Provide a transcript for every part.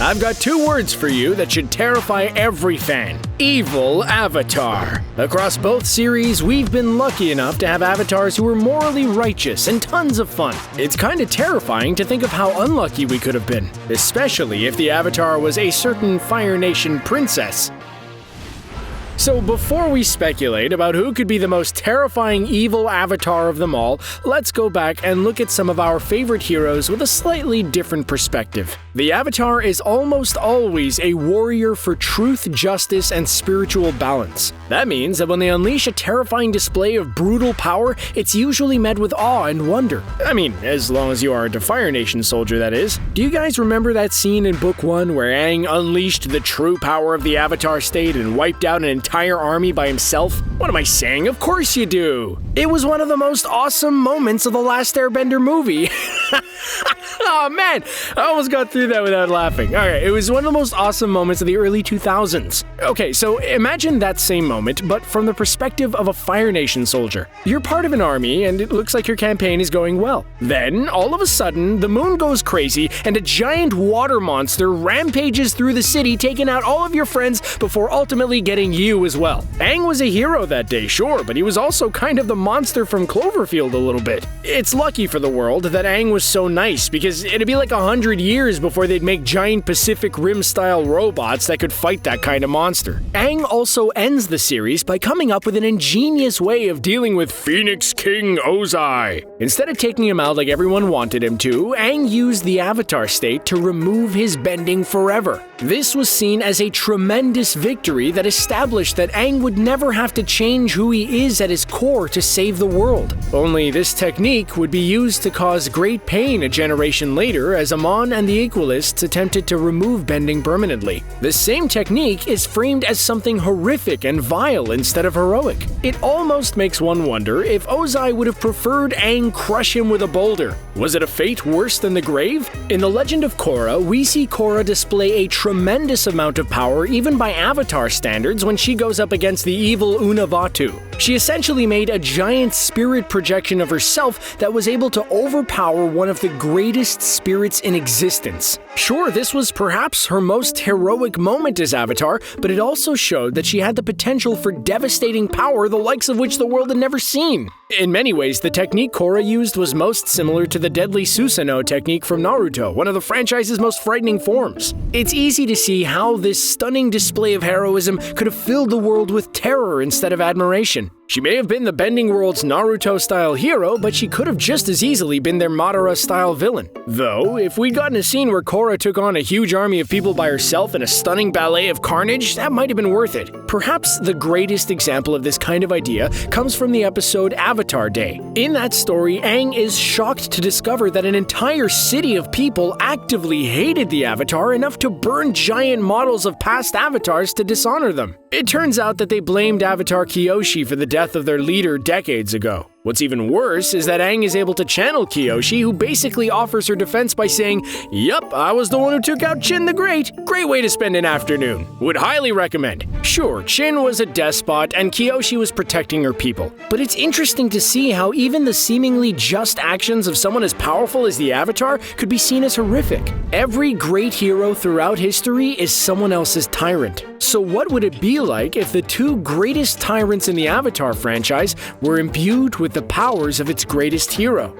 I've got two words for you that should terrify every fan. Evil Avatar. Across both series, we've been lucky enough to have avatars who are morally righteous and tons of fun. It's kinda terrifying to think of how unlucky we could have been, especially if the avatar was a certain Fire Nation princess. So before we speculate about who could be the most terrifying evil avatar of them all, let's go back and look at some of our favorite heroes with a slightly different perspective. The Avatar is almost always a warrior for truth, justice, and spiritual balance. That means that when they unleash a terrifying display of brutal power, it's usually met with awe and wonder. I mean, as long as you aren't a Fire Nation soldier, that is. Do you guys remember that scene in Book 1 where Aang unleashed the true power of the Avatar state and wiped out an entire army by himself? What am I saying? Of course you do! It was one of the most awesome moments of the last Airbender movie. Oh man, I almost got through that without laughing. Alright, it was one of the most awesome moments of the early 2000s. Okay, so imagine that same moment, but from the perspective of a Fire Nation soldier. You're part of an army, and it looks like your campaign is going well. Then, all of a sudden, the moon goes crazy, and a giant water monster rampages through the city, taking out all of your friends before ultimately getting you as well. Aang was a hero that day, sure, but he was also kind of the monster from Cloverfield a little bit. It's lucky for the world that Aang was so nice, because it'd be like 100 years before they'd make giant Pacific Rim-style robots that could fight that kind of monster. Aang also ends the series by coming up with an ingenious way of dealing with Phoenix King Ozai. Instead of taking him out like everyone wanted him to, Aang used the Avatar state to remove his bending forever. This was seen as a tremendous victory that established that Aang would never have to change who he is at his core to save the world. Only this technique would be used to cause great pain a generation later as Amon and the Equalists attempted to remove bending permanently. The same technique is framed as something horrific and vile instead of heroic. It almost makes one wonder if Ozai would have preferred Aang crush him with a boulder. Was it a fate worse than the grave? In The Legend of Korra, we see Korra display a tremendous amount of power even by Avatar standards when she goes up against the evil Unavatu. She essentially made a giant spirit projection of herself that was able to overpower one of the greatest spirits in existence. Sure, this was perhaps her most heroic moment as Avatar, but it also showed that she had the potential for devastating power the likes of which the world had never seen. In many ways, the technique Korra used was most similar to the deadly Susanoo technique from Naruto, one of the franchise's most frightening forms. It's easy to see how this stunning display of heroism could have filled the world with terror instead of admiration. She may have been the bending world's Naruto-style hero, but she could have just as easily been their Madara-style villain. Though, if we'd gotten a scene where Korra took on a huge army of people by herself in a stunning ballet of carnage, that might have been worth it. Perhaps the greatest example of this kind of idea comes from the episode Avatar Day. In that story, Aang is shocked to discover that an entire city of people actively hated the Avatar enough to burn giant models of past avatars to dishonor them. It turns out that they blamed Avatar Kyoshi for the death of their leader decades ago. What's even worse is that Aang is able to channel Kyoshi, who basically offers her defense by saying, "Yup, I was the one who took out Chin the Great. Great way to spend an afternoon. Would highly recommend." Sure, Chin was a despot and Kyoshi was protecting her people. But it's interesting to see how even the seemingly just actions of someone as powerful as the Avatar could be seen as horrific. Every great hero throughout history is someone else's tyrant. So what would it be like if the two greatest tyrants in the Avatar franchise were imbued with the powers of its greatest hero?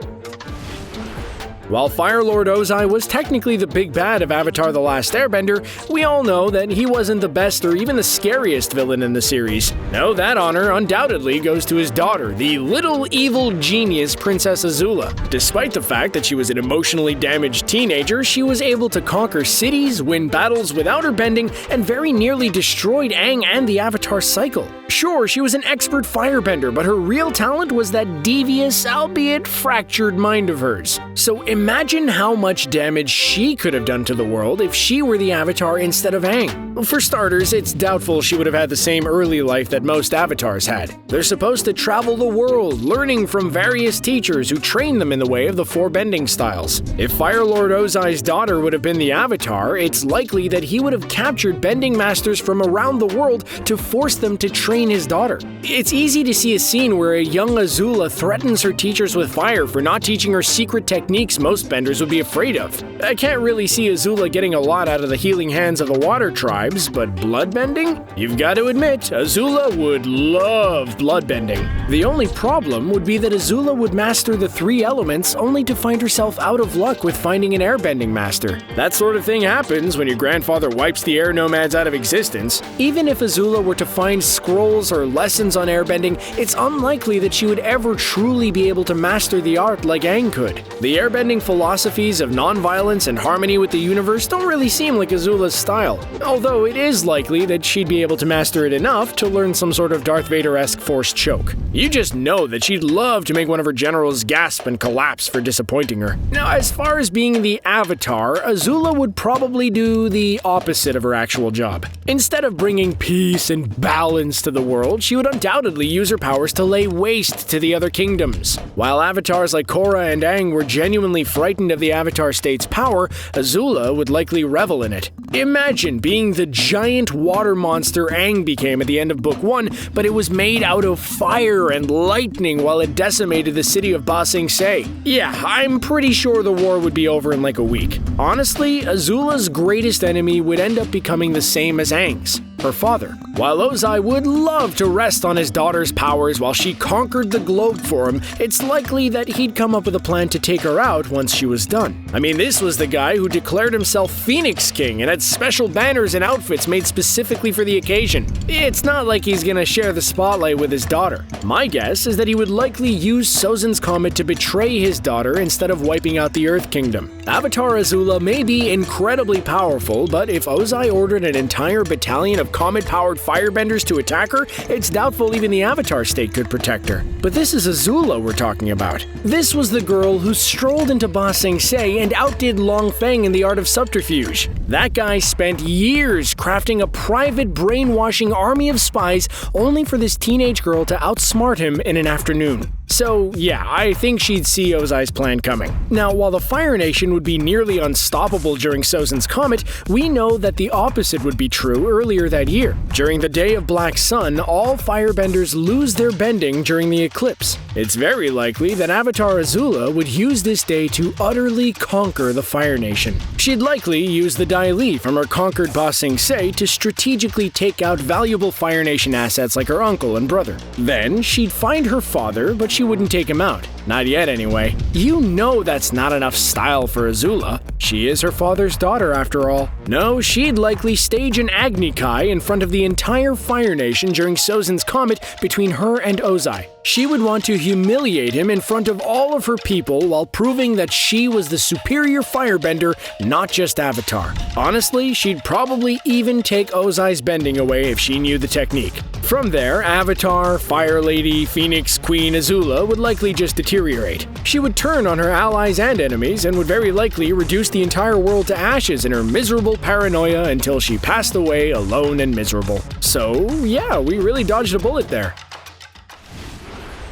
While Fire Lord Ozai was technically the big bad of Avatar: The Last Airbender, we all know that he wasn't the best or even the scariest villain in the series. No, that honor undoubtedly goes to his daughter, the little evil genius Princess Azula. Despite the fact that she was an emotionally damaged teenager, she was able to conquer cities, win battles without her bending, and very nearly destroyed Aang and the Avatar cycle. Sure, she was an expert firebender, but her real talent was that devious, albeit fractured mind of hers. So imagine how much damage she could have done to the world if she were the Avatar instead of Aang. For starters, it's doubtful she would have had the same early life that most Avatars had. They're supposed to travel the world, learning from various teachers who train them in the way of the four bending styles. If Fire Lord Ozai's daughter would have been the Avatar, it's likely that he would have captured bending masters from around the world to force them to train his daughter. It's easy to see a scene where a young Azula threatens her teachers with fire for not teaching her secret techniques most most benders would be afraid of. I can't really see Azula getting a lot out of the healing hands of the water tribes, but bloodbending? You've got to admit, Azula would love bloodbending. The only problem would be that Azula would master the 3 elements only to find herself out of luck with finding an airbending master. That sort of thing happens when your grandfather wipes the air nomads out of existence. Even if Azula were to find scrolls or lessons on airbending, it's unlikely that she would ever truly be able to master the art like Aang could. The airbending philosophies of non-violence and harmony with the universe don't really seem like Azula's style, although it is likely that she'd be able to master it enough to learn some sort of Darth Vader-esque force choke. You just know that she'd love to make one of her generals gasp and collapse for disappointing her. Now, as far as being the Avatar, Azula would probably do the opposite of her actual job. Instead of bringing peace and balance to the world, she would undoubtedly use her powers to lay waste to the other kingdoms. While avatars like Korra and Aang were genuinely frightened of the Avatar state's power, Azula would likely revel in it. Imagine being the giant water monster Aang became at the end of Book 1, but it was made out of fire and lightning while it decimated the city of Ba Sing Se. Yeah, I'm pretty sure the war would be over in like a week. Honestly, Azula's greatest enemy would end up becoming the same as Aang's, her father. While Ozai would love to rest on his daughter's powers while she conquered the globe for him, it's likely that he'd come up with a plan to take her out once she was done. I mean, this was the guy who declared himself Phoenix King and had special banners and outfits made specifically for the occasion. It's not like he's gonna share the spotlight with his daughter. My guess is that he would likely use Sozin's Comet to betray his daughter instead of wiping out the Earth Kingdom. Avatar Azula may be incredibly powerful, but if Ozai ordered an entire battalion of comet-powered firebenders to attack her, it's doubtful even the Avatar state could protect her. But this is Azula we're talking about. This was the girl who strolled into Ba Sing Se and outdid Long Feng in the art of subterfuge. That guy spent years crafting a private brainwashing army of spies only for this teenage girl to outsmart him in an afternoon. So yeah, I think she'd see Ozai's plan coming. Now, while the Fire Nation would be nearly unstoppable during Sozin's Comet, we know that the opposite would be true earlier that year. During the Day of Black Sun, all firebenders lose their bending during the eclipse. It's very likely that Avatar Azula would use this day to utterly conquer the Fire Nation. She'd likely use the Dai Li from her conquered Ba Sing Se to strategically take out valuable Fire Nation assets like her uncle and brother. Then, she'd find her father, but she wouldn't take him out. Not yet, anyway. You know that's not enough style for Azula. She is her father's daughter, after all. No, she'd likely stage an Agni Kai in front of the entire Fire Nation during Sozin's Comet between her and Ozai. She would want to humiliate him in front of all of her people while proving that she was the superior firebender, not just Avatar. Honestly, she'd probably even take Ozai's bending away if she knew the technique. From there, Avatar, Fire Lady, Phoenix Queen Azula would likely just deteriorate. She would turn on her allies and enemies and would very likely reduce the entire world to ashes in her miserable paranoia until she passed away alone and miserable. So yeah, we really dodged a bullet there.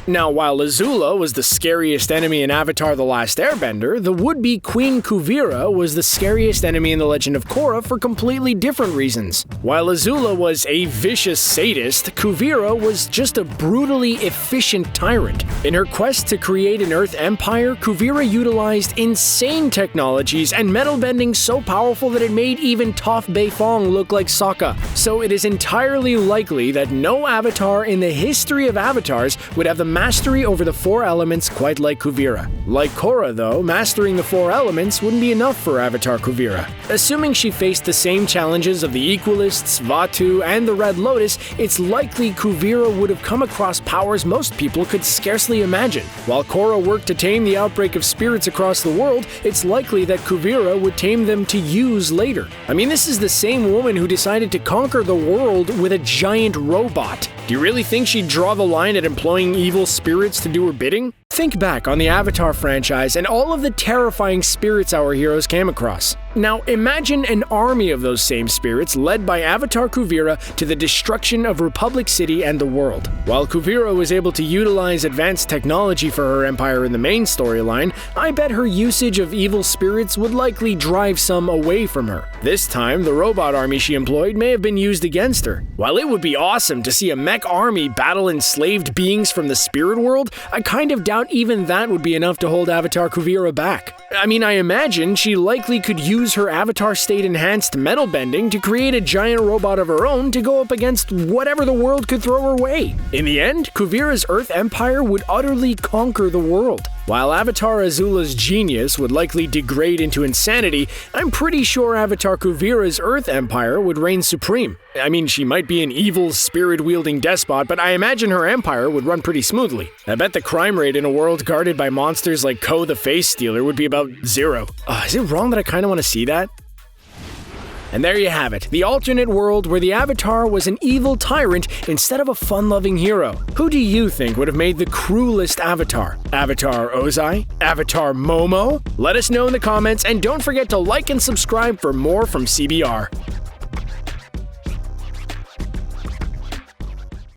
Now, while Azula was the scariest enemy in Avatar: The Last Airbender, the would-be Queen Kavira was the scariest enemy in The Legend of Korra for completely different reasons. While Azula was a vicious sadist, Kavira was just a brutally efficient tyrant. In her quest to create an Earth empire, Kavira utilized insane technologies and metal bending so powerful that it made even Toph Beifong look like Sokka. So it is entirely likely that no Avatar in the history of Avatars would have the mastery over the 4 elements quite like Kavira. Like Korra, though, mastering the 4 elements wouldn't be enough for Avatar Kavira. Assuming she faced the same challenges of the Equalists, Vaatu, and the Red Lotus, it's likely Kavira would have come across powers most people could scarcely imagine. While Korra worked to tame the outbreak of spirits across the world, it's likely that Kavira would tame them to use later. I mean, this is the same woman who decided to conquer the world with a giant robot. Do you really think she'd draw the line at employing evil spirits to do her bidding? Think back on the Avatar franchise and all of the terrifying spirits our heroes came across. Now imagine an army of those same spirits led by Avatar Kavira to the destruction of Republic City and the world. While Kavira was able to utilize advanced technology for her empire in the main storyline, I bet her usage of evil spirits would likely drive some away from her. This time, the robot army she employed may have been used against her. While it would be awesome to see a mech army battle enslaved beings from the spirit world, I kind of doubt doubt even that would be enough to hold Avatar Kavira back. I mean, I imagine she likely could use her Avatar state-enhanced metal bending to create a giant robot of her own to go up against whatever the world could throw her way. In the end, Kavira's Earth Empire would utterly conquer the world. While Avatar Azula's genius would likely degrade into insanity, I'm pretty sure Avatar Kavira's Earth Empire would reign supreme. I mean, she might be an evil, spirit-wielding despot, but I imagine her empire would run pretty smoothly. I bet the crime rate in a world guarded by monsters like Ko the Face Stealer would be about 0. Is it wrong that I kind of want to see that? And there you have it, the alternate world where the Avatar was an evil tyrant instead of a fun-loving hero. Who do you think would have made the cruelest Avatar? Avatar Ozai? Avatar Momo? Let us know in the comments, and don't forget to like and subscribe for more from CBR.